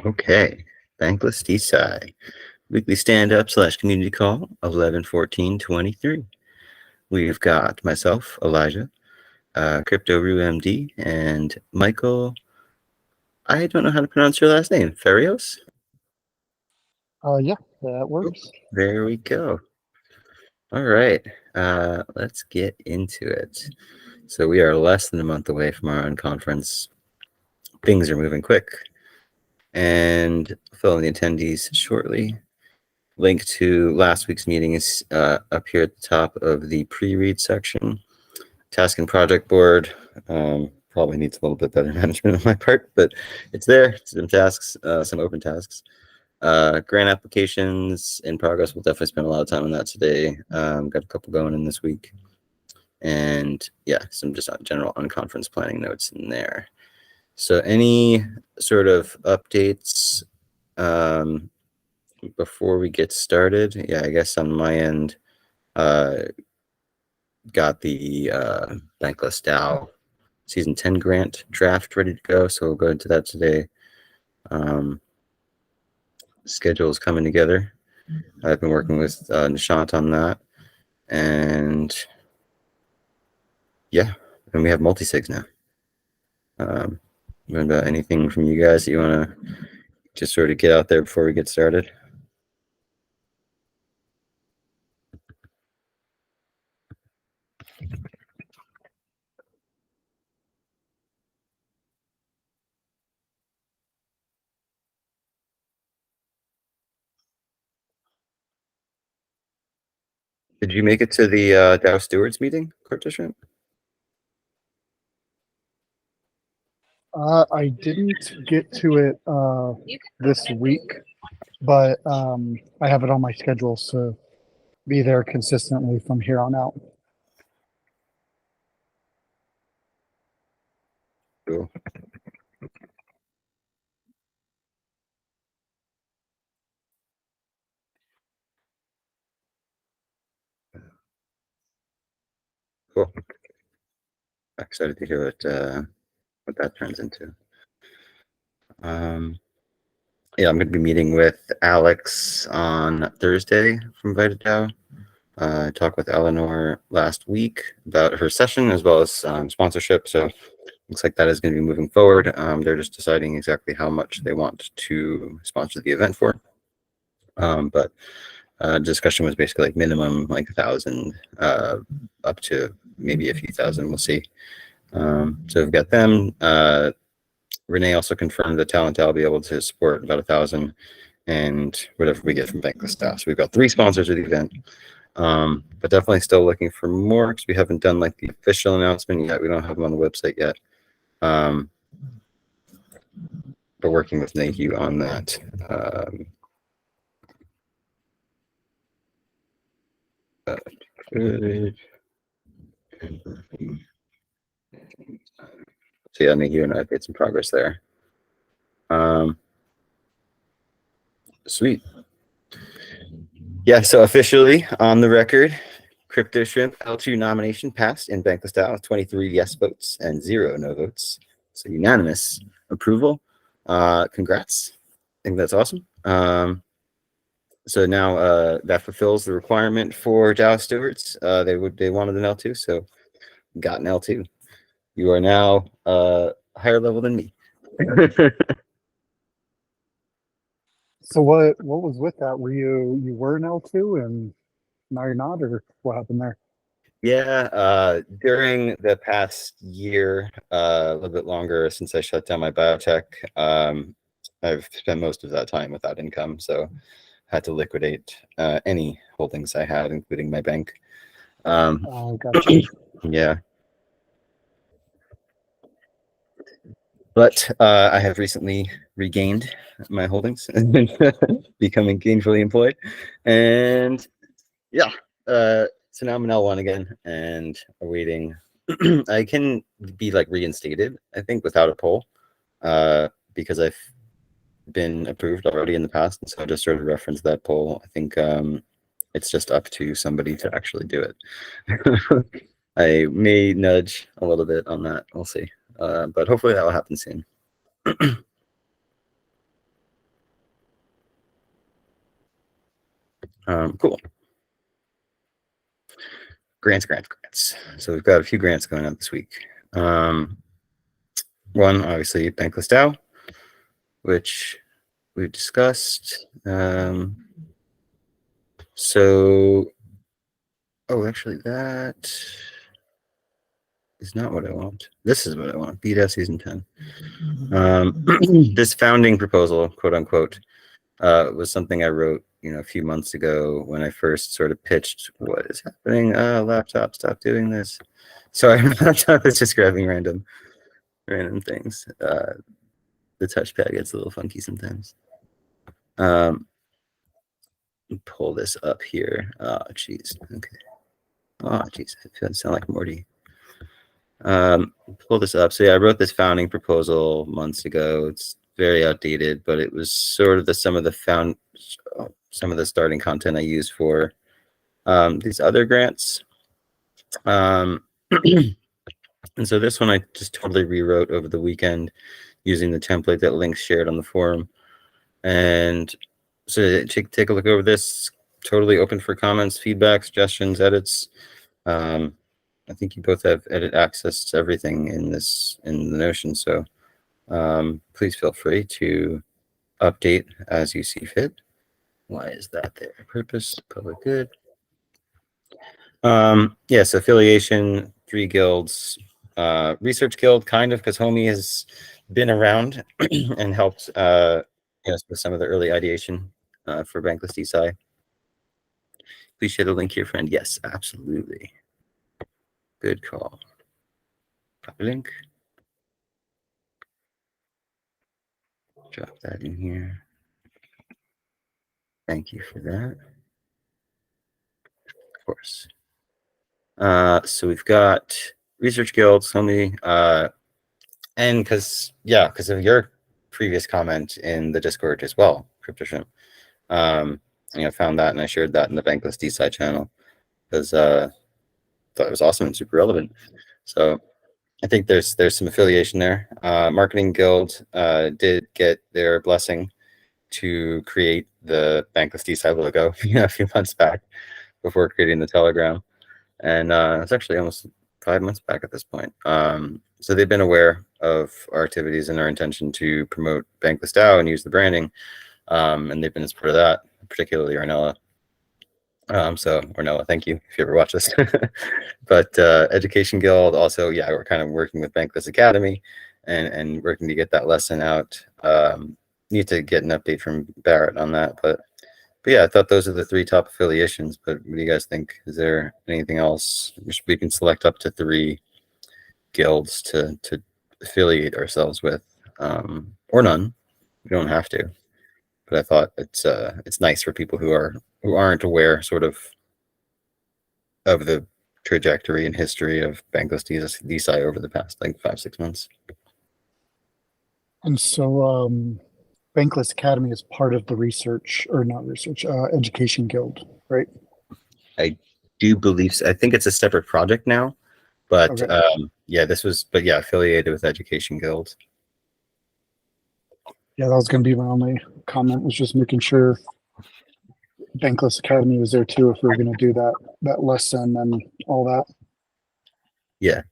Okay, Bankless DeSci, weekly stand-up / community call, 11/14/23. We've got myself, Elijah, Crypto Rue MD, and Michael. I don't know how to pronounce your last name. Ferios? Yeah, that works. There we go. All right, let's get into it. So we are less than a month away from our own conference. Things are moving quick, and fill in the attendees shortly. Link to last week's meeting is up here at the top of the pre-read section. Task and project board probably needs a little bit better management on my part, but it's there. Some tasks, some open tasks. Grant applications in progress. We'll definitely spend a lot of time on that today. Got a couple going in this week. And yeah, some just general unconference planning notes in there. So any sort of updates before we get started? Yeah, I guess on my end, got the Bankless DAO Season 10 grant draft ready to go, so we'll go into that today. Schedule is coming together. I've been working with Nishant on that, and yeah, and we have multi-sigs now. About anything from you guys that you want to just sort of get out there before we get started? Did you make it to the DAO Stewards meeting, Cortish? I didn't get to it this week, but I have it on my schedule to be there consistently from here on out. Cool. Cool. Excited to hear what that turns into. Yeah, I'm going to be meeting with Alex on Thursday from Invited DAO. I talked with Eleanor last week about her session as well as sponsorship. So looks like that is going to be moving forward. They're just deciding exactly how much they want to sponsor the event for. But discussion was basically like minimum like 1,000 up to maybe a few thousand. We'll see. So we've got them. Renee also confirmed that Talent will be able to support about 1,000 and whatever we get from Bankless DeSci. So we've got 3 sponsors of the event. But definitely still looking for more because we haven't done like the official announcement yet. We don't have them on the website yet. But working with Nahue on that. So yeah, Nahue and I've made some progress there. Sweet. Yeah, so officially on the record, Crypto Shrimp L2 nomination passed in Bankless DAO with 23 yes votes and 0 no votes. So unanimous approval. Congrats. I think that's awesome. So now that fulfills the requirement for DAO stewards. They wanted an L2, so got an L2. You are now higher level than me. So what was with that? You were an L2 and now you're not, or what happened there? Yeah, during the past year, a little bit longer since I shut down my biotech, I've spent most of that time without income, so had to liquidate any holdings I had, including my bank. Gotcha. Yeah. But I have recently regained my holdings and becoming gainfully employed. And yeah, so now I'm an L1 again and awaiting. I can be like reinstated, I think, without a poll because I've been approved already in the past. And so I just sort of reference that poll. I think it's just up to somebody to actually do it. I may nudge a little bit on that. We'll see. But hopefully that will happen soon. Cool. Grants. So we've got a few grants going on this week. One, obviously, Bankless DeSci, which we've discussed. Actually, that is not what I want. This is what I want. BDAS Season 10. This founding proposal, quote unquote, was something I wrote, a few months ago when I first sort of pitched what is happening. Laptop, stop doing this. Sorry, my laptop is just grabbing random things. The touchpad gets a little funky sometimes. Pull this up here. Oh, jeez. Okay. Oh, jeez. I feel sound like Morty. Pull this up. So yeah, I wrote this founding proposal months ago. It's very outdated, but it was sort of some of the starting content I used for these other grants. And so this one I just totally rewrote over the weekend using the template that Link shared on the forum. And so take a look over this. Totally open for comments, feedback, suggestions, edits. I think you both have edit access to everything in the Notion. So please feel free to update as you see fit. Why is that there? Purpose, public good. Yes, affiliation, 3 guilds, research guild, kind of, because Homie has been around and helped with some of the early ideation for Bankless DeSci. Please share the link here, friend. Yes, absolutely. Good call. Copy link. Drop that in here. Thank you for that. Of course. So we've got research guilds, Homie, and because of your previous comment in the Discord as well, CryptoShrimp. Found that and I shared that in the Bankless DeSci channel because thought it was awesome and super relevant. So I think there's some affiliation there. Marketing Guild did get their blessing to create the Bankless DeSci logo a few months back before creating the Telegram, and it's actually almost 5 months back at this point. So they've been aware of our activities and our intention to promote Bankless DAO and use the branding, and they've been in support of that, particularly Ornella. So Ornella, thank you if you ever watch this. But Education Guild also, we're kind of working with Bankless Academy and working to get that lesson out. Need to get an update from Barrett on that, but yeah, I thought those are the 3 top affiliations. But what do you guys think? Is there anything else? We can select up to 3 guilds to affiliate ourselves with, or none. We don't have to. But I thought it's nice for people who aren't aware sort of the trajectory and history of Bankless DeSci over the past 5-6 months. And so Bankless Academy is part of the Education Guild, right? I do believe so. I think it's a separate project now, but okay. Affiliated with Education Guild. Yeah, that was going to be my only comment, was just making sure Bankless Academy was there too, if we were going to do that lesson and all that. Yeah,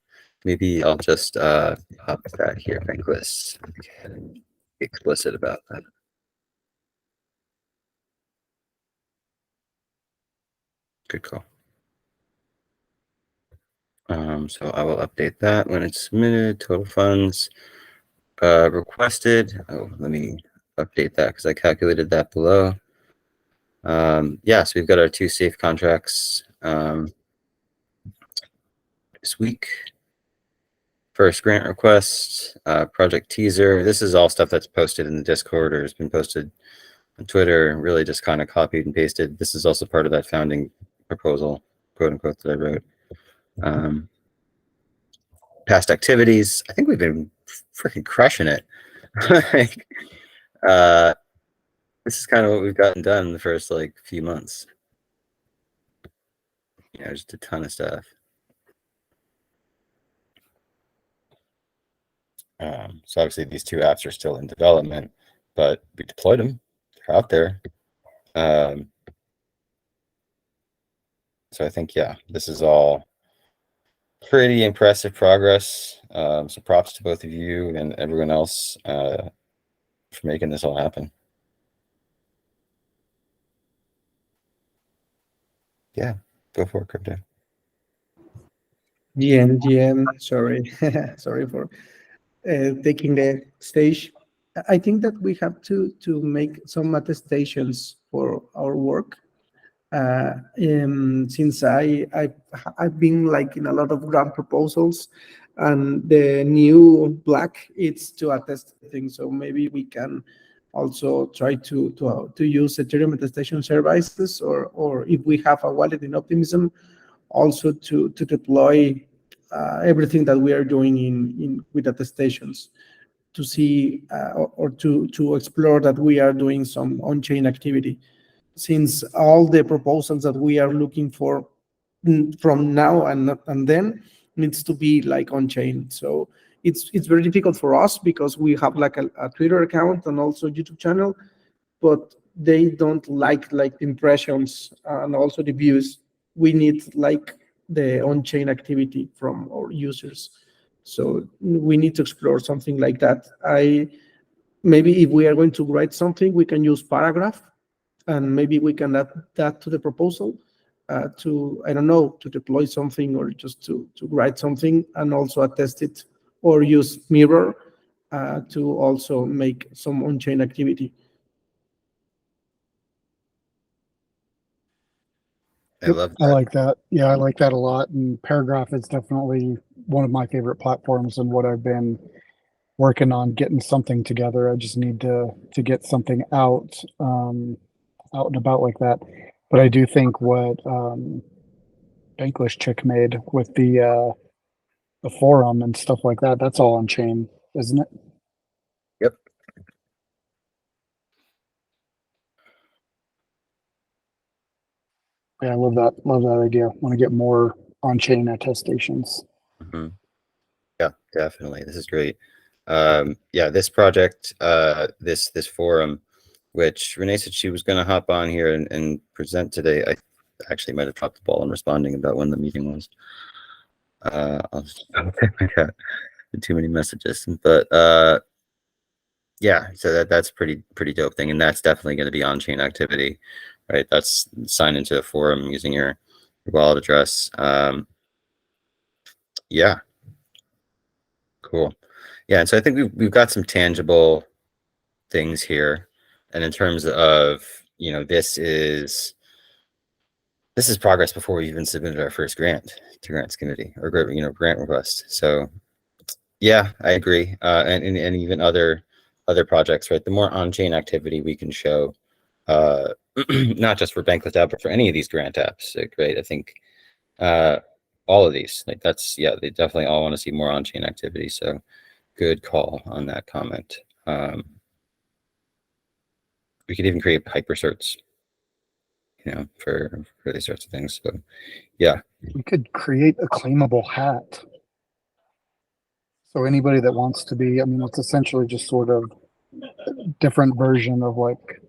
maybe I'll just pop that here, Bankless. Explicit about that. Good call. So I will update that when it's submitted. Total funds requested. Oh, let me update that because I calculated that below. So we've got our 2 safe contracts this week. First grant request, project teaser. This is all stuff that's posted in the Discord or has been posted on Twitter, really just kind of copied and pasted. This is also part of that founding proposal, quote unquote, that I wrote. Past activities. I think we've been freaking crushing it. This is kind of what we've gotten done in the first few months. Just a ton of stuff. So obviously these 2 apps are still in development, but we deployed them. They're out there. So I think, yeah, this is all pretty impressive progress. So props to both of you and everyone else for making this all happen. Yeah, go for it, Crypto. GM, sorry, sorry for taking the stage. I think that we have to make some attestations for our work. Since I've been like in a lot of grant proposals, and the new black it's to attest things. So maybe we can also try to use Ethereum attestation services, or if we have a wallet in Optimism, also to deploy everything that we are doing in with attestations, to see or to explore that we are doing some on-chain activity, since all the proposals that we are looking for from now and then needs to be like on-chain. So it's very difficult for us because we have like a Twitter account and also YouTube channel, but they don't like impressions and also the views. We need like the on-chain activity from our users. So we need to explore something like that. Maybe if we are going to write something, we can use Paragraph, and maybe we can add that to the proposal to, I don't know, to deploy something or just to write something and also attest it, or use Mirror to also make some on-chain activity. I love I that. like that. Yeah, I like that a lot. And Paragraph is definitely one of my favorite platforms and what I've been working on getting something together. I just need to get something out and about like that. But I do think what Bankless chick made with the forum and stuff like that, that's all on chain, isn't it? Yep. Yeah, I love that. Love that idea. Want to get more on-chain attestations. Mm-hmm. Yeah, definitely. This is great. Yeah, this project, this forum, which Renee said she was going to hop on here and present today. I actually might have dropped the ball in responding about when the meeting was. I'll just I got too many messages, but yeah, so that's pretty dope thing, and that's definitely going to be on-chain activity, right? That's sign into a forum using your wallet address. Yeah, cool. Yeah, and so I think we've got some tangible things here, and in terms of, you know, this is progress before we even submitted our first grant to grants committee or grant request. So yeah, I agree, and even other projects, right? The more on-chain activity we can show, not just for Bankless app, but for any of these grant apps, like, right? I think all of these, like, that's, yeah, they definitely all want to see more on-chain activity. So good call on that comment. We could even create hypercerts, you know, for these sorts of things. So yeah. We could create a claimable hat. So anybody that wants to be, I mean, it's essentially just sort of different version of like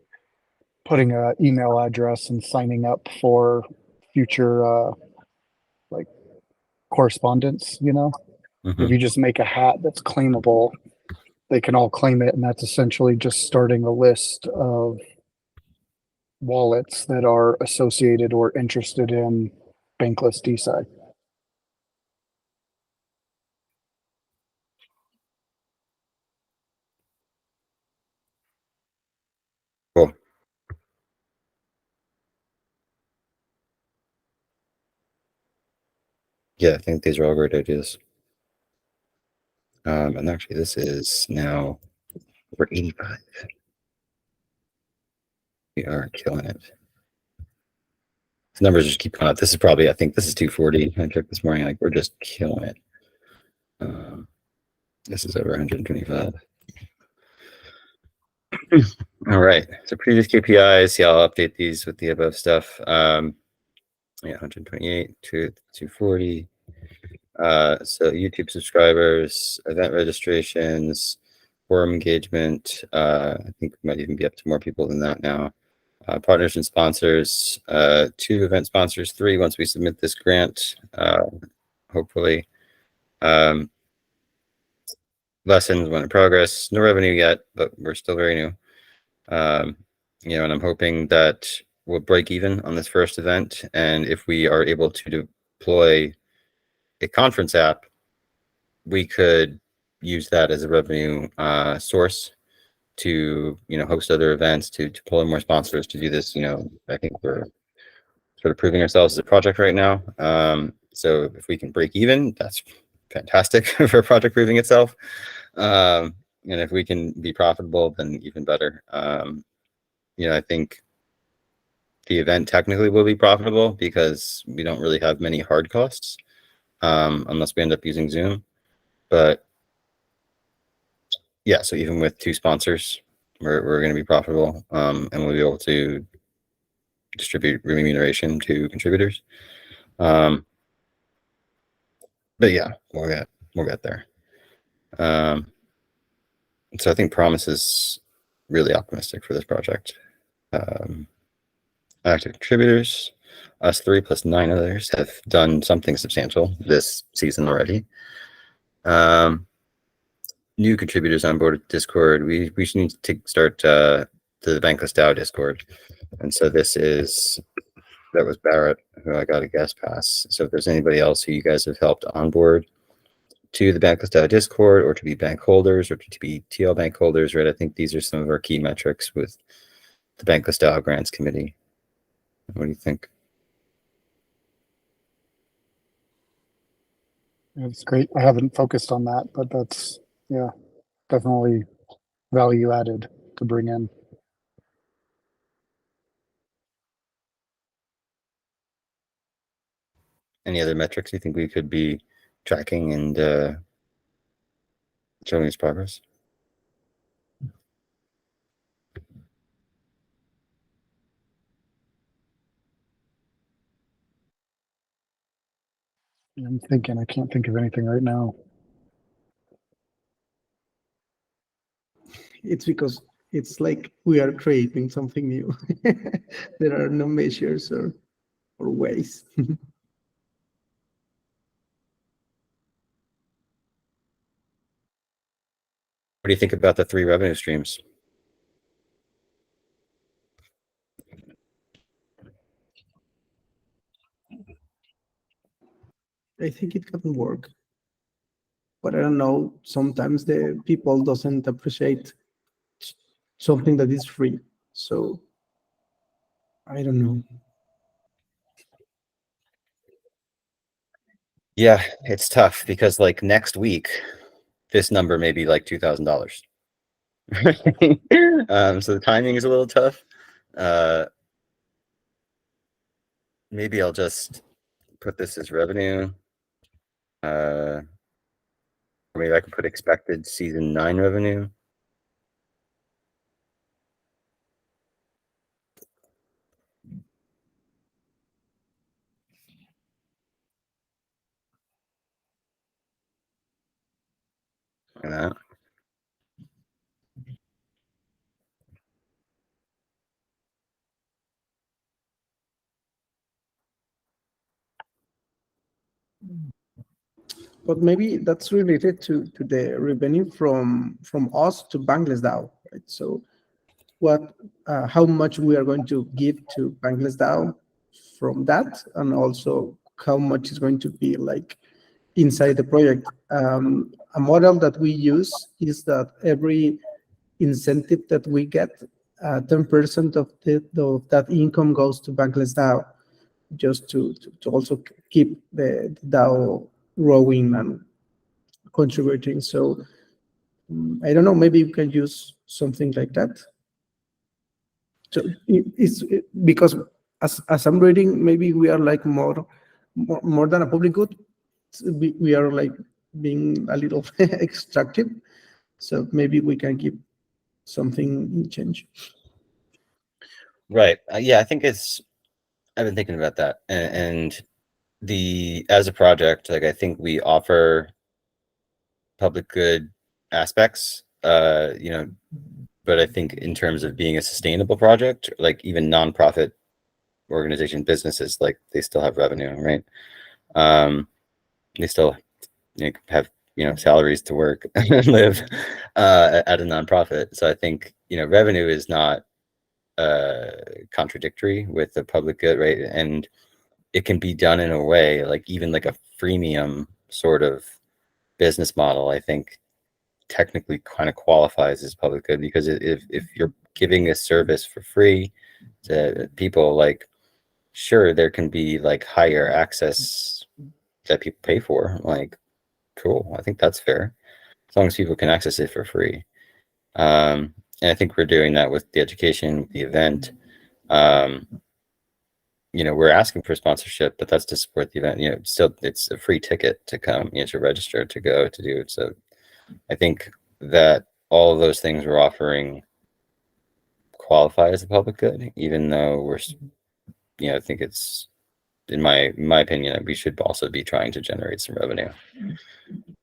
putting an email address and signing up for future like correspondence, you know? If you just make a hat that's claimable, they can all claim it, and that's essentially just starting a list of wallets that are associated or interested in Bankless DeSci. Cool. Yeah, I think these are all great ideas. And actually, this is now over 85. We are killing it. The numbers just keep going up. This is probably, I think this is 240. I checked this morning, like, we're just killing it. This is over 125. All right. So previous KPIs, yeah, I'll update these with the above stuff. Yeah, 128 to 240. So YouTube subscribers, event registrations, forum engagement. I think we might even be up to more people than that now. Partners and sponsors, 2 event sponsors, 3 once we submit this grant, hopefully. Lessons, one in progress, no revenue yet, but we're still very new. And I'm hoping that we'll break even on this first event. And if we are able to deploy a conference app, we could use that as a revenue source to, host other events, to pull in more sponsors, to do this. I think we're sort of proving ourselves as a project right now. So if we can break even, that's fantastic for a project proving itself. And if we can be profitable, then even better. I think the event technically will be profitable because we don't really have many hard costs, unless we end up using Zoom. But yeah, so even with 2 sponsors, we're going to be profitable, and we'll be able to distribute remuneration to contributors. But yeah, we'll get there. So I think Promise is really optimistic for this project. Active contributors, us 3 plus 9 others have done something substantial this season already. New contributors on board with Discord. We should need to start the Bankless DAO Discord. And so that was Barrett, who I got a guest pass. So if there's anybody else who you guys have helped onboard to the Bankless DAO Discord, or to be bank holders, or to be TL bank holders, right? I think these are some of our key metrics with the Bankless DAO Grants Committee. What do you think? It's great. I haven't focused on that, but that's, yeah, definitely value added to bring in. Any other metrics you think we could be tracking and showing its progress? I'm thinking, I can't think of anything right now. It's because it's like we are creating something new. There are no measures or ways. What do you think about the 3 revenue streams? I think it can work, but I don't know. Sometimes the people doesn't appreciate something that is free. So I don't know. Yeah, it's tough because like next week, this number may be like $2,000. So the timing is a little tough. Maybe I'll just put this as revenue. Or maybe I can put expected season 9 revenue. And that. But maybe that's related to the revenue from us to Bankless DAO, right? So how much we are going to give to Bankless DAO from that, and also how much is going to be like inside the project. A model that we use is that every incentive that we get, 10% of that income goes to Bankless DAO, just to also keep the DAO growing and contributing. So I don't know, maybe you can use something like that. So it's because as I'm reading, maybe we are like more than a public good. We are like being a little extractive. So maybe we can give something in change. Right. Yeah, I think I've been thinking about that. And as a project, like I think we offer public good aspects, but but I think in terms of being a sustainable project, like even nonprofit organization businesses, like they still have revenue, right? They still have salaries to work and live at a nonprofit. So I think revenue is not contradictory with the public good, right? And it can be done in a way like even like a freemium sort of business model, I think technically kind of qualifies as public good, because if you're giving a service for free to people, like sure there can be like higher access that people pay for, like cool, I think that's fair as long as people can access it for free. And I think we're doing that with the education, the event. We're asking for sponsorship, but that's to support the event. Still it's a free ticket to come, to register, to go, to do it. So I think that all of those things we're offering qualify as a public good, even though we're, I think it's, in my opinion, that we should also be trying to generate some revenue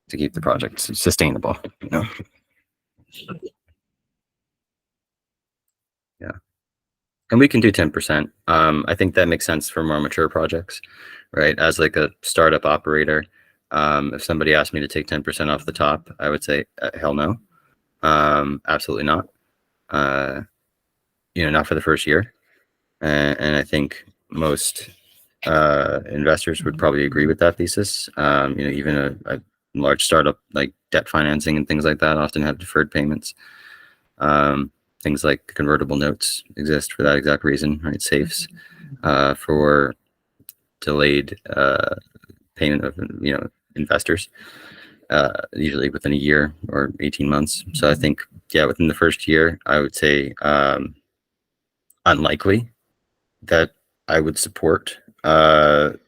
to keep the project sustainable. Yeah. And we can do 10%. I think that makes sense for more mature projects, right? As like a startup operator, if somebody asked me to take 10% off the top, I would say, hell no. Absolutely not. Not for the first year. And I think most investors would probably agree with that thesis. Even a large startup like debt financing and things like that often have deferred payments. Things like convertible notes exist for that exact reason, right? Safes for delayed payment of investors, usually within a year or 18 months. So I think, within the first year, I would say unlikely that I would support kickbacks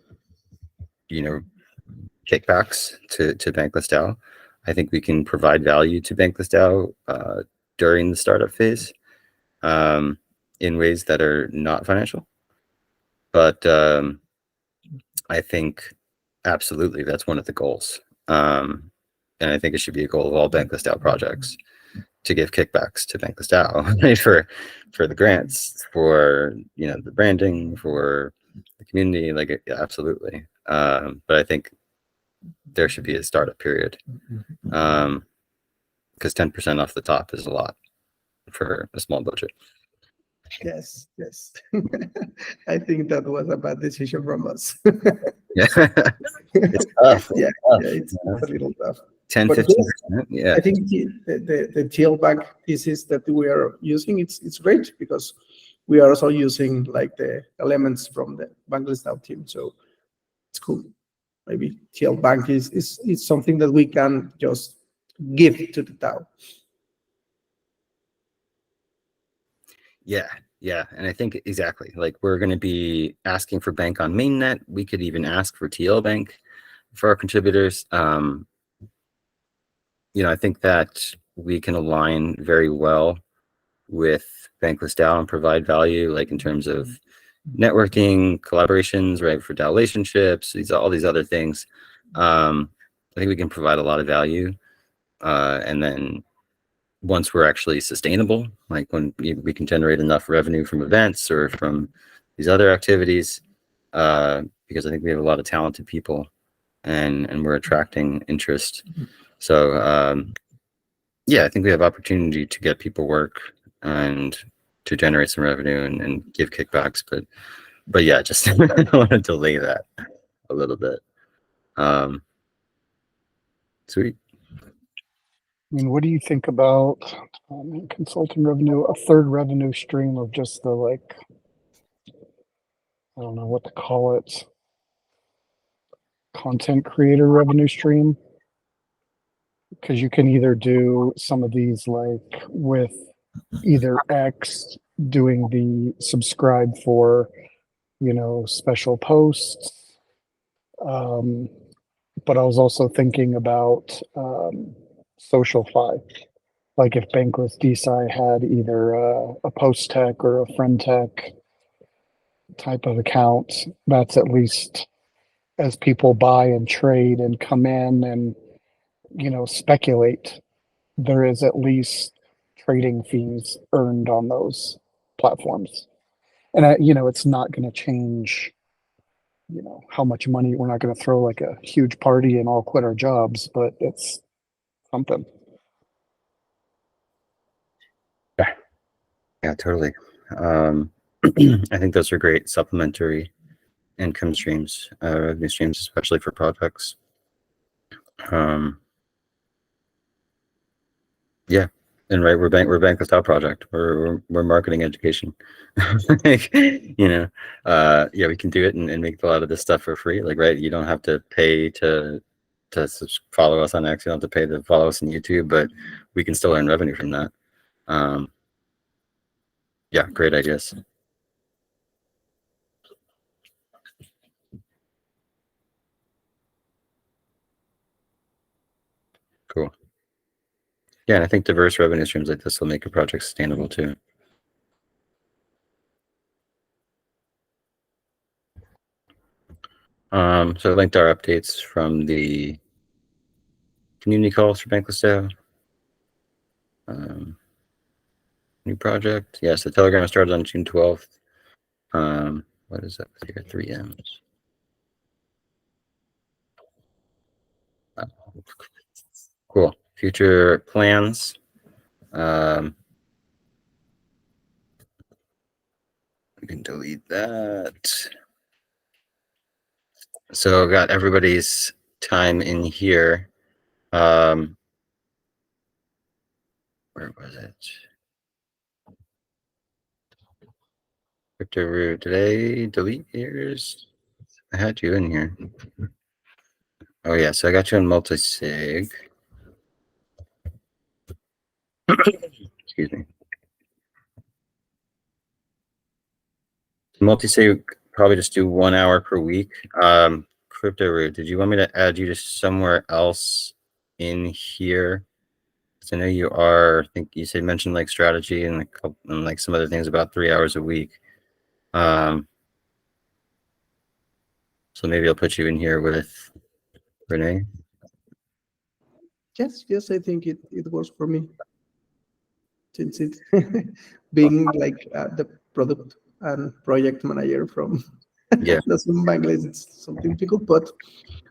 to Bankless DAO. I think we can provide value to Bankless DAO during the startup phase in ways that are not financial. But I think absolutely that's one of the goals. And I think it should be a goal of all Bankless DAO projects to give kickbacks to Bankless DAO, right? for the grants, for the branding, for the community, like absolutely. But I think there should be a startup period, because 10% off the top is a lot for a small budget. Yes. I think that was a bad decision from us. Yeah, it's tough. Yeah, tough. it's a little tough. 10, But 15%. Yeah, I think the tailback thesis that we are using, it's great because we are also using like the elements from the Bankless DAO team. So it's cool. Maybe tailback is something that we can just give to the DAO. Yeah. And I think exactly, like we're going to be asking for bank on mainnet. We could even ask for TL bank for our contributors. I think that we can align very well with Bankless DAO and provide value, like in terms of networking, collaborations, right, for DAO relationships, all these other things. I think we can provide a lot of value. And then once we're actually sustainable, like when we can generate enough revenue from events or from these other activities, because I think we have a lot of talented people and we're attracting interest. So I think we have opportunity to get people work and to generate some revenue and give kickbacks, but yeah, just I want to delay that a little bit. Sweet. I mean, what do you think about consulting revenue, a third revenue stream of just the I don't know what to call it, content creator revenue stream? Because you can either do some of these like with either X doing the subscribe for, special posts. But I was also thinking about SocialFi. Like if Bankless DeSci had either a post tech or a friend tech type of account, that's at least as people buy and trade and come in and speculate, there is at least trading fees earned on those platforms. And it's not going to change, how much money. We're not going to throw like a huge party and all quit our jobs, but it's something. Yeah, totally. I think those are great supplementary income streams, revenue streams, especially for projects. Yeah, and right, we're Bankless DeSci project. We're marketing education. Like, yeah, we can do it and make a lot of this stuff for free. Like, right, you don't have to pay to follow us on X. You don't have to pay to follow us on YouTube, but we can still earn revenue from that. Yeah, great ideas. Cool. Yeah, and I think diverse revenue streams like this will make a project sustainable too. So I linked our updates from the community calls for Bankless DeSci. New project. Yes, the Telegram started on June 12th. What is that here? 3 M's. Cool. Future plans. We can delete that. So got everybody's time in here. Where was it? Crypto root. Did I delete yours? I had you in here. Oh yeah, so I got you in multi-sig. Excuse me. Multi-sig, probably just do 1 hour per week. Crypto root, did you want me to add you to somewhere else in here? Because I know you are, I think you said mentioned like strategy and like some other things about 3 hours a week. So maybe I'll put you in here with Renee. Yes, I think it works for me. Since it's being like the product and project manager from Yeah. the Zoom Bankless, it's something difficult, but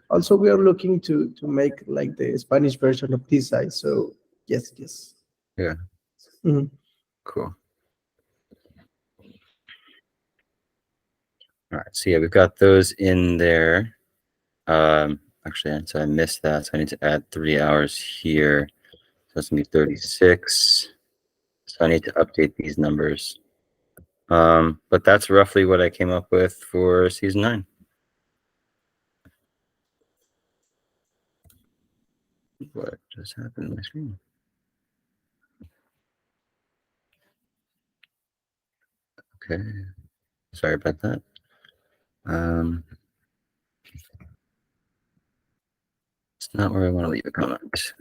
also we are looking to make like the Spanish version of DeSci. So yes. Yeah. Mhm. Cool. All right. So yeah, we've got those in there. Actually, so I missed that. So I need to add 3 hours here. So that's gonna be 36. So I need to update these numbers. But that's roughly what I came up with for season 9. What just happened to my screen? Okay. Sorry about that. It's not where I want to leave a comment.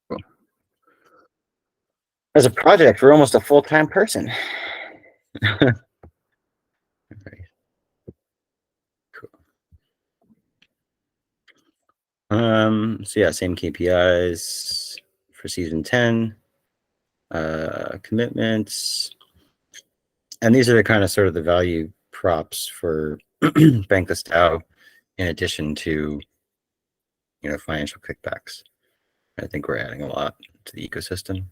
Cool. As a project, we're almost a full-time person. Right. Cool. So yeah, same KPIs for season 10. Commitments. And these are the kind of sort of the value props for Bankless DAO, in addition to financial kickbacks. I think we're adding a lot to the ecosystem.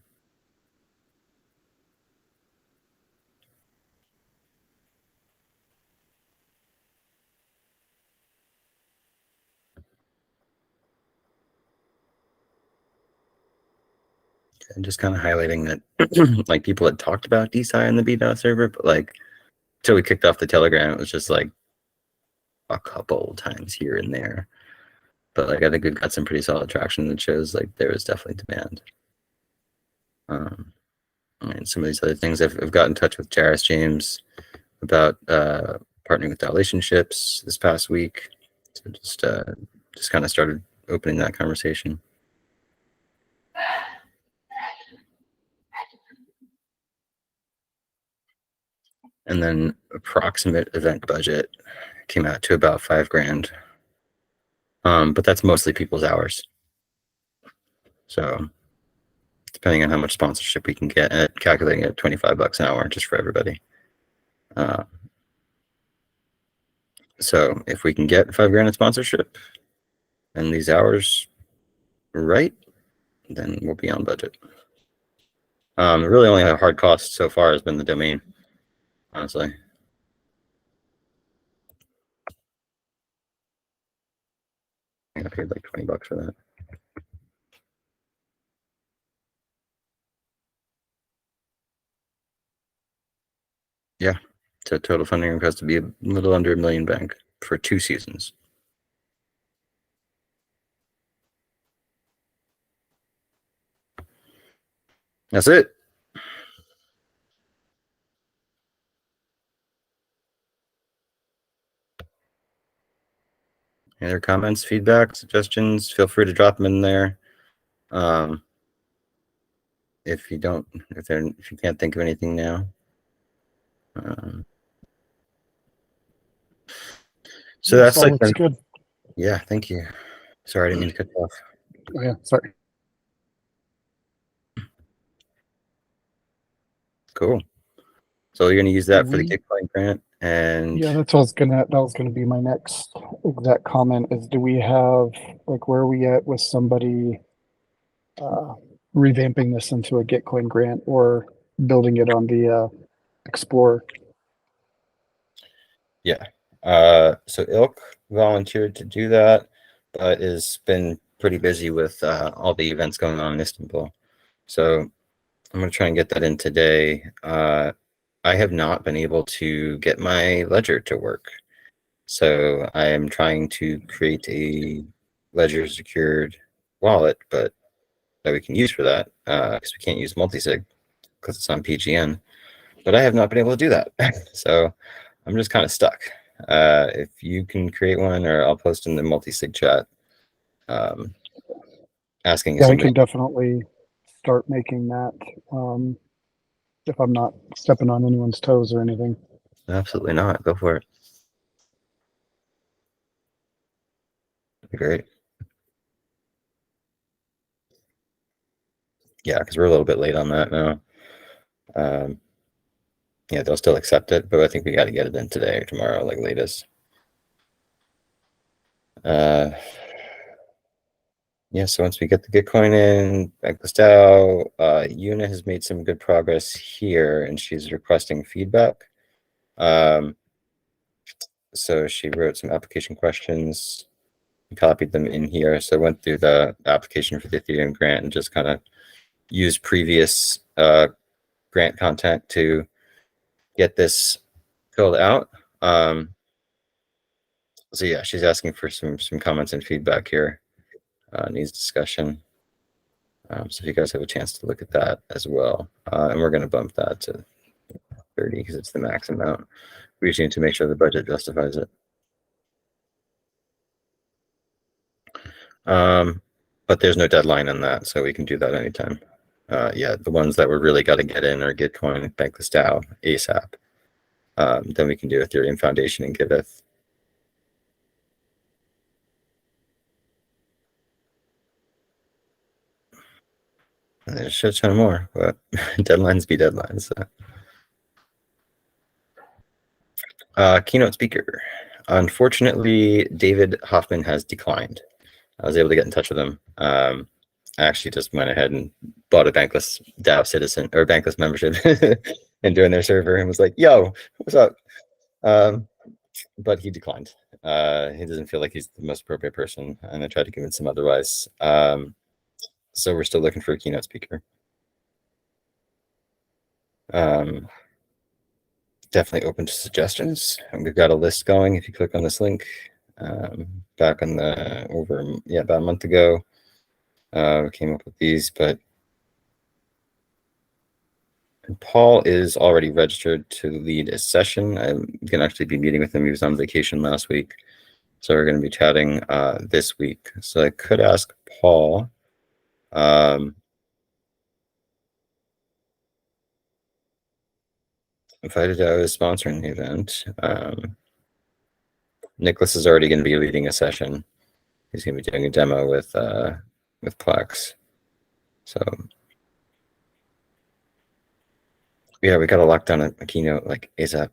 And just kind of highlighting that like people had talked about DeSci on the BDAO server, but like until we kicked off the Telegram, it was just like a couple times here and there. But like I think we've got some pretty solid traction that shows like there is definitely demand. And some of these other things, I've got in touch with Jairus James about partnering with relationships this past week. So just kind of started opening that conversation. And then approximate event budget came out to about $5,000. But that's mostly people's hours. So depending on how much sponsorship we can get, at calculating at $25 an hour just for everybody. So if we can get $5,000 in sponsorship and these hours right, then we'll be on budget. Really only a hard cost so far has been the domain, honestly. I think I paid like $20 for that. Yeah, so total funding request to be a little under $1 million bank for 2 seasons. That's it. Any other comments, feedback, suggestions? Feel free to drop them in there. If you can't think of anything now. So Yes, that's all like, looks good. Yeah, thank you. Sorry, I didn't mean to cut you off. Oh, yeah, sorry. Cool. So you're gonna use that for the Gitcoin grant, and Yeah, that was gonna be my next exact comment is, do we have, like, where are we at with somebody revamping this into a Gitcoin grant or building it on the Explorer? yeah. So Ilk volunteered to do that, but has been pretty busy with all the events going on in Istanbul. So I'm gonna try and get that in today. I have not been able to get my ledger to work. So I am trying to create a ledger secured wallet, but that we can use for that, because we can't use multisig because it's on PGN. But I have not been able to do that. So I'm just kind of stuck. If you can create one, or I'll post in the multisig chat, asking if Yeah, I somebody. can definitely start making that, if I'm not stepping on anyone's toes or anything. Absolutely not. Go for it. Great. Yeah, because we're a little bit late on that now. Yeah, they'll still accept it, but I think we got to get it in today or tomorrow, like latest. Yeah, so once we get the Gitcoin in, Bankless DAO, Yuna has made some good progress here, and she's requesting feedback. So she wrote some application questions, copied them in here. So I went through the application for the Ethereum grant and just kind of used previous grant content to get this filled out. So yeah, she's asking for some comments and feedback here. Needs discussion. So if you guys have a chance to look at that as well, and we're going to bump that to 30 because it's the max amount. We just need to make sure the budget justifies it. But there's no deadline on that, so we can do that anytime. Yeah, the ones that we're really got to get in are Gitcoin, Bankless DAO, ASAP. Then we can do Ethereum Foundation and Giveth. And there's a shit ton more, but deadlines be deadlines. So. Keynote speaker. Unfortunately, David Hoffman has declined. I was able to get in touch with him. I actually just went ahead and bought a Bankless DAO citizen or Bankless membership and doing their server and was like, yo, what's up? But he declined. He doesn't feel like he's the most appropriate person, and I tried to convince him otherwise. So we're still looking for a keynote speaker. Definitely open to suggestions. And we've got a list going. If you click on this link, back on about a month ago, we came up with these, but Paul is already registered to lead a session. I'm going to actually be meeting with him. He was on vacation last week. So we're going to be chatting this week. So I could ask Paul. Invited I was sponsoring the event. Nicholas is already going to be leading a session. He's going to be doing a demo with Plex. So yeah, we got to lock down a keynote like ASAP.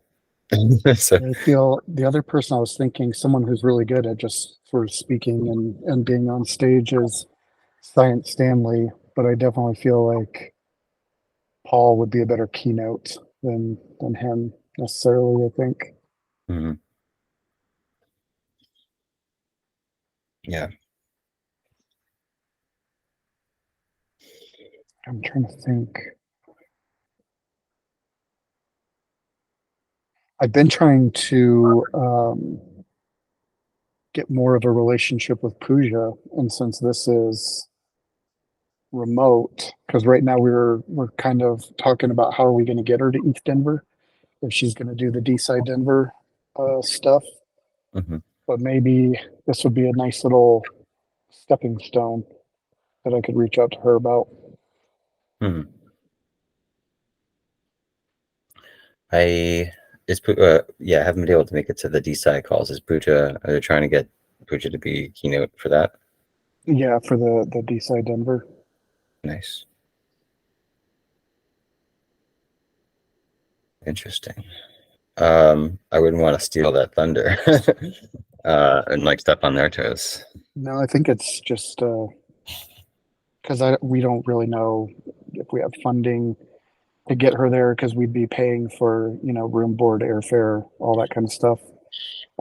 So I feel the other person I was thinking, someone who's really good at just sort of speaking and being on stage is Science Stanley, but I definitely feel like Paul would be a better keynote than him necessarily, I think. mhm. Yeah. I'm trying to think. I've been trying to get more of a relationship with Pooja, and since this is remote, because right now we're kind of talking about how are we going to get her to East Denver, if she's going to do the DeSci Denver stuff, Mhm. but maybe this would be a nice little stepping stone that I could reach out to her about. Mhm. Yeah, I haven't been able to make it to the DSci calls. Is Pooja, are they trying to get Pooja to be keynote for that? Yeah, for the DeSci Denver. Nice. Interesting. I wouldn't want to steal that thunder and like step on their toes. No, I think it's just because we don't really know if we have funding to get her there because we'd be paying for room, board, airfare, all that kind of stuff,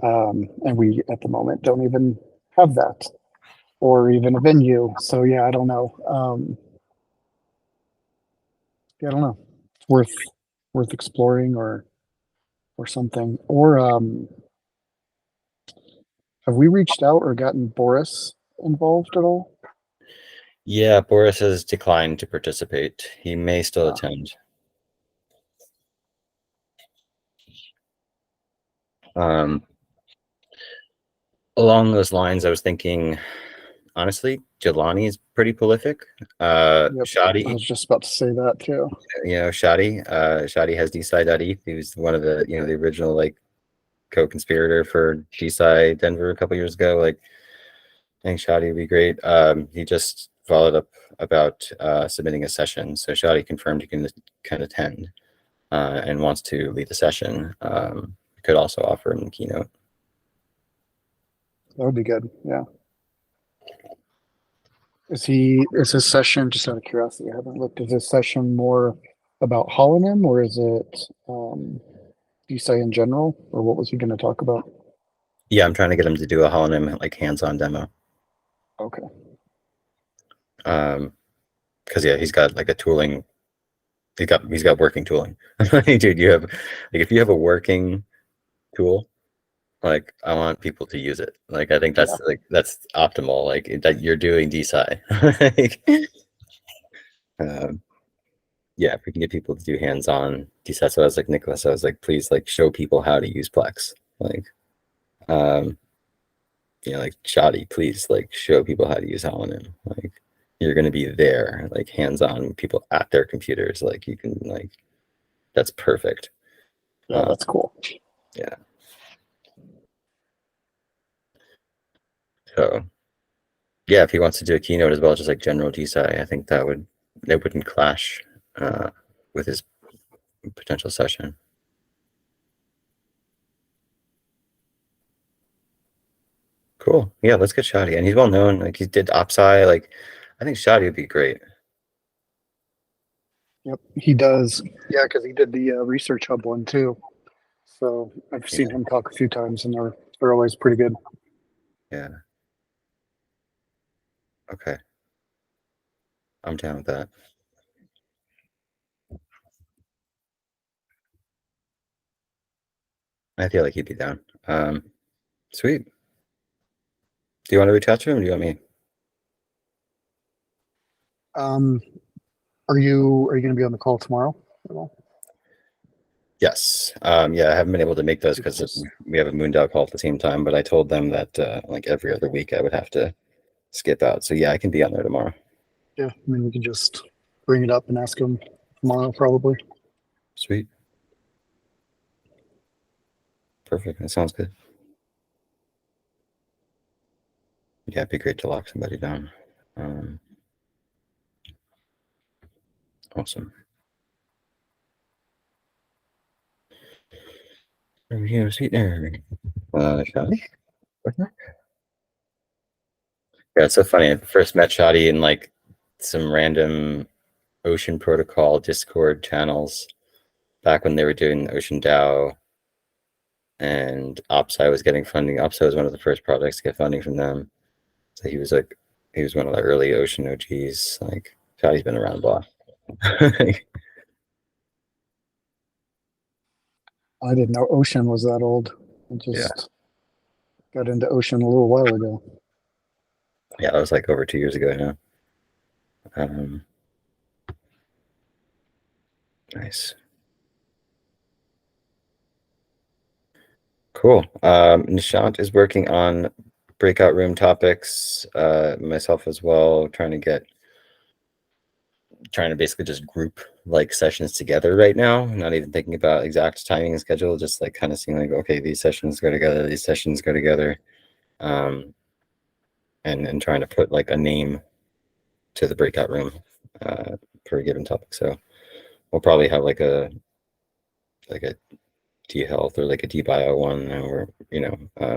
and we at the moment don't even have that or even a venue. So yeah, I don't know. Yeah, I don't know. It's worth exploring or something. Or have we reached out or gotten Boris involved at all? Yeah, Boris has declined to participate. He may still Uh, attend. Um, Along those lines, I was thinking, honestly, Jelani is pretty prolific. yep. I Shadi, was just about to say that too. Shadi has DSci.eth. He was one of the, the original like co-conspirator for DSci Denver a couple years ago. Like, I think Shadi would be great. He just followed up about submitting a session. So Shadi confirmed he can attend and wants to lead the session. Could also offer him the keynote. That would be good. Yeah. Is his session, just out of curiosity, I haven't looked, is his session more about holonym or is it DeSci in general? Or what was he going to talk about? Yeah, I'm trying to get him to do a holonym like hands-on demo. Okay. Because yeah, he's got like a tooling. He's got working tooling. Dude, you have like if you have a working tool, like I want people to use it. Like I think Yeah. that's optimal. Like that you're doing DSci. Like, um, yeah, if we can get people to do hands-on DSci. So I was like Nicholas, I was like, please like show people how to use Plex. Like, um, like Shoddy, please like show people how to use Holonym. Like you're gonna be there, like hands-on people at their computers. Like you can like that's perfect. Yeah, that's cool. Yeah. So yeah, if he wants to do a keynote as well, just like general DSI, I think that wouldn't clash with his potential session. Cool. Yeah, let's get Shadi. And he's well known. Like he did OpSci. Like I think Shadi would be great. Yep, he does. Yeah, because he did the research hub one too. So I've Yeah. seen him talk a few times, and they're always pretty good. Yeah. Okay. I'm down with that. I feel like he'd be down. Sweet. Do you want to reach out to him or do you want me? Um, are you going to be on the call tomorrow at all? Yes. Yeah, I haven't been able to make those because we have a Moondog call at the same time, but I told them that like every other week I would have to skip out. So yeah, I can be on there tomorrow. Yeah, I mean, we can just bring it up and ask them tomorrow, probably. Sweet. Perfect. That sounds good. Yeah, it'd be great to lock somebody down. Awesome. Sweet there. Shadi? Yeah, it's so funny. I first met Shadi in like some random Ocean Protocol Discord channels back when they were doing Ocean DAO, and OPSI was getting funding. OPSI was one of the first projects to get funding from them. So he was one of the early Ocean OGs. Like, Shadi's been around a while. I didn't know Ocean was that old. I just got into Ocean a little while ago. Yeah, that was like over 2 years ago now. Nice. Cool. Nishant is working on breakout room topics, myself as well, trying to basically just group like sessions together right now, not even thinking about exact timing and schedule, just like kind of seeing like, okay, these sessions go together, these sessions go together, and trying to put like a name to the breakout room for a given topic. So we'll probably have like a D-Health or like a D-Bio one, and we're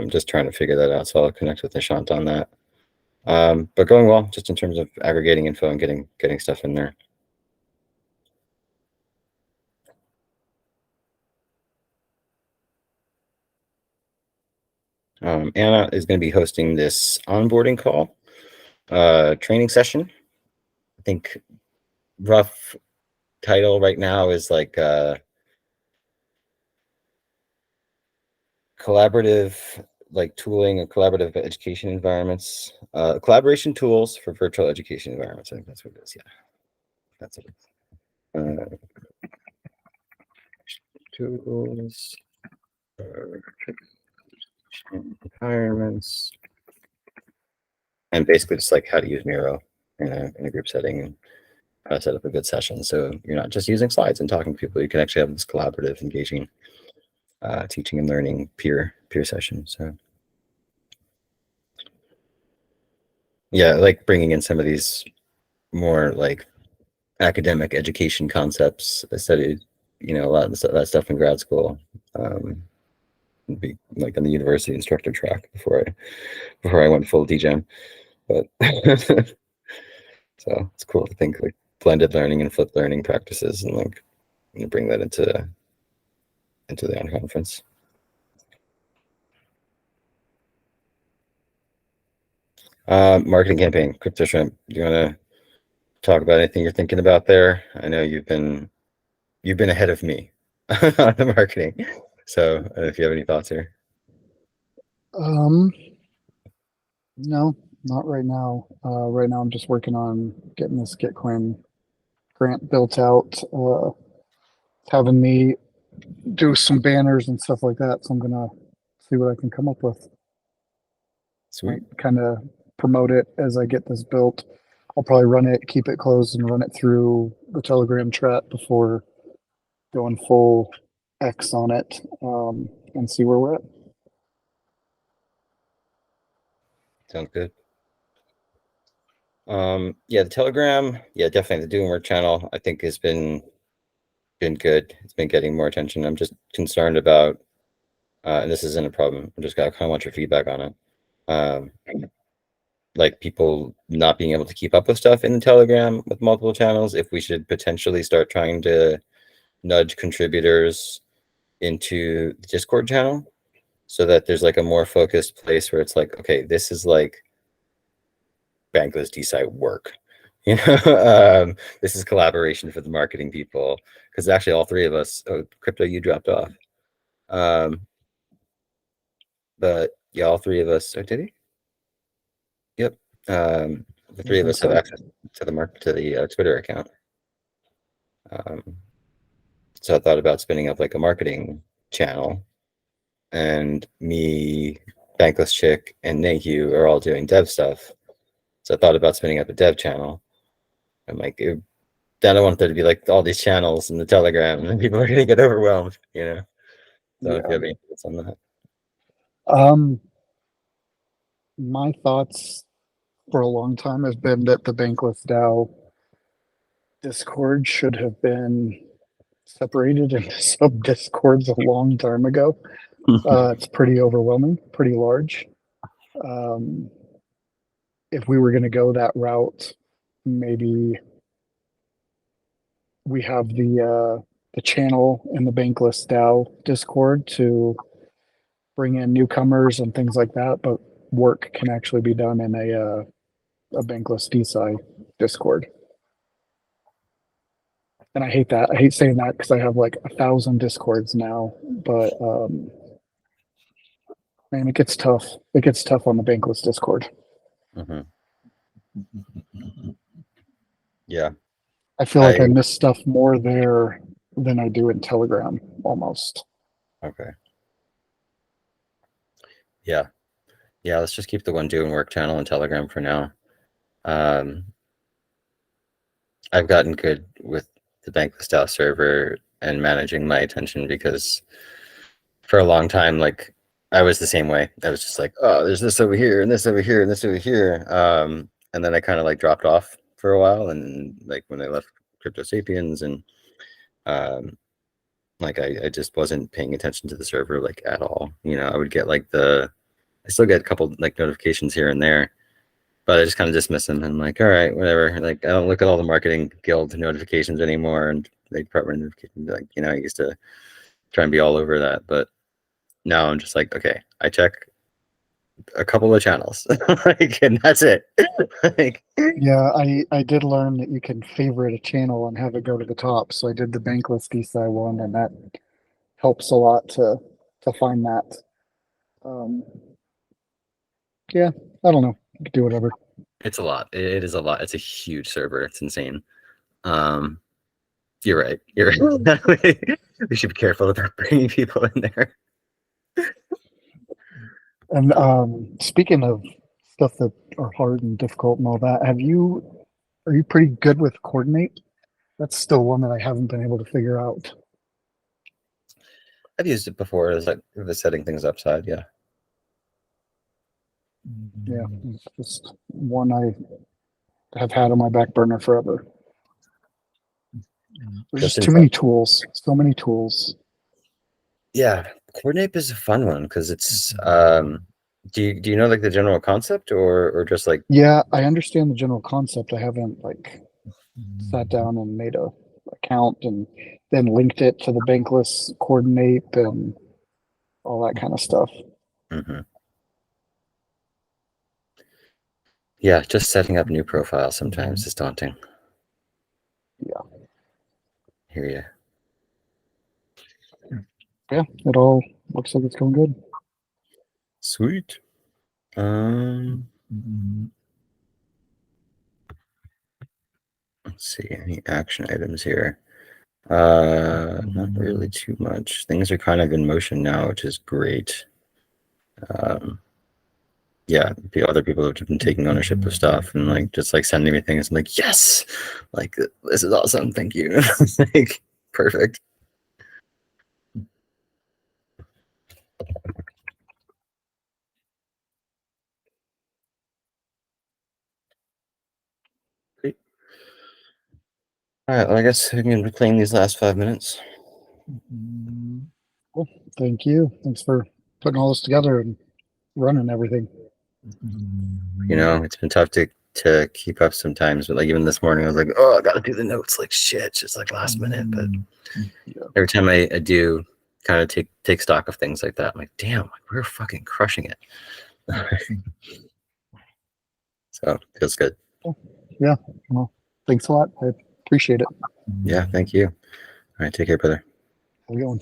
just trying to figure that out. So I'll connect with Nishant on that. But going well, just in terms of aggregating info and getting stuff in there. Anna is going to be hosting this onboarding call, training session. I think rough title right now is like collaborative, like tooling and collaborative education environments, collaboration tools for virtual education environments. I think that's what it is. Yeah, that's it. Tools for environments, and basically just like how to use Miro in a group setting and how to set up a good session. So you're not just using slides and talking to people. You can actually have this collaborative, engaging, teaching and learning peer session. So yeah, like bringing in some of these more like academic education concepts. I studied, a lot of that stuff in grad school. Be like on the university instructor track before I went full DGen. But so it's cool to think like blended learning and flipped learning practices and like bring that into the conference. Marketing campaign, Crypto Shrimp. Do you want to talk about anything you're thinking about there? I know you've been ahead of me on the marketing. So if you have any thoughts here. No, not right now. Right now I'm just working on getting this Gitcoin grant built out. Having me do some banners and stuff like that. So I'm gonna see what I can come up with. Sweet. Kind of promote it as I get this built. I'll probably run it, keep it closed, and run it through the Telegram chat before going full X on it, and see where we're at. Sounds good. Yeah, the Telegram, definitely the Doing Work channel, I think has been good. It's been getting more attention. I'm just concerned about, and this isn't a problem, I just got kind of want your feedback on it. Like people not being able to keep up with stuff in Telegram with multiple channels, if we should potentially start trying to nudge contributors into the Discord channel so that there's like a more focused place where it's like, okay, this is like Bankless DeSci work. This is collaboration for the marketing people, because actually all three of us, Crypto, you dropped off. But yeah, all three of us, did he? Yep. The three of us have access to the Twitter account. So I thought about spinning up like a marketing channel, and me, Bankless Chick, and Nahu are all doing dev stuff. So I thought about spinning up a dev channel. I'm like, then I want there to be like all these channels in the Telegram, and then people are gonna get overwhelmed, you know. So if you have any thoughts on that. My thoughts for a long time has been that the Bankless DAO Discord should have been separated into sub discords a long time ago. It's pretty overwhelming, pretty large. If we were going to go that route, maybe we have the channel in the Bankless DAO Discord to bring in newcomers and things like that, but work can actually be done in a Bankless DeSci Discord. And I hate that. I hate saying that because I have like 1,000 Discords now, but man, it gets tough. It gets tough on the Bankless Discord. Mm-hmm. Yeah. I feel like I miss stuff more there than I do in Telegram almost. Okay. Yeah. Yeah, let's just keep the one doing work channel in Telegram for now. I've gotten good with the Bankless DAO server and managing my attention, because for a long time, like, I was the same way. I was just like, oh, there's this over here and this over here and this over here. And then I kind of like dropped off for a while, and like when I left Crypto Sapiens, and like I just wasn't paying attention to the server like at all. You know, I would get like I still get a couple like notifications here and there, but I just kind of dismiss them and like, all right, whatever. Like, I don't look at all the marketing guild notifications anymore, and the department notifications. Like, you know, I used to try and be all over that, but now I'm just like, okay, I check a couple of channels, like, and that's it. Like, Yeah, I did learn that you can favorite a channel and have it go to the top. So I did the Bankless DeSci one, and that helps a lot to find that. Yeah, I don't know. You can do whatever. it's a lot. It is a lot. It's a huge server. It's insane. You're right. You're right. We should be careful about bringing people in there. And speaking of stuff that are hard and difficult and all that, are you pretty good with Coordinate? That's still one that I haven't been able to figure out. I've used it before as like the setting things up side. Yeah. Yeah, it's just one I have had on my back burner forever. There's just too many tools. So many tools. Yeah, Coordinate is a fun one because it's do you know like the general concept, or just like... Yeah, I understand the general concept. I haven't like sat down and made a account and then linked it to the Bankless Coordinate and all that kind of stuff. Mm-hmm. Yeah, just setting up new profiles sometimes is daunting. Yeah. Hear ya. Yeah, it all looks like it's going good. Sweet. Let's see, any action items here? Not really too much. Things are kind of in motion now, which is great. Yeah, the other people have been taking ownership of stuff and like just like sending me things. I'm like, yes, like this is awesome. Thank you. Like, perfect. Great. All right. Well, I guess we can be playing these last 5 minutes. Cool. Thank you. Thanks for putting all this together and running everything. You know, it's been tough to keep up sometimes, but like even this morning, I was like, oh, I got to do the notes. Like shit, just like last minute. But every time I do kind of take stock of things like that, I'm like, damn, like, we're fucking crushing it. So it feels good. Yeah. Well, thanks a lot. I appreciate it. Yeah, thank you. All right, take care, brother. How's it going?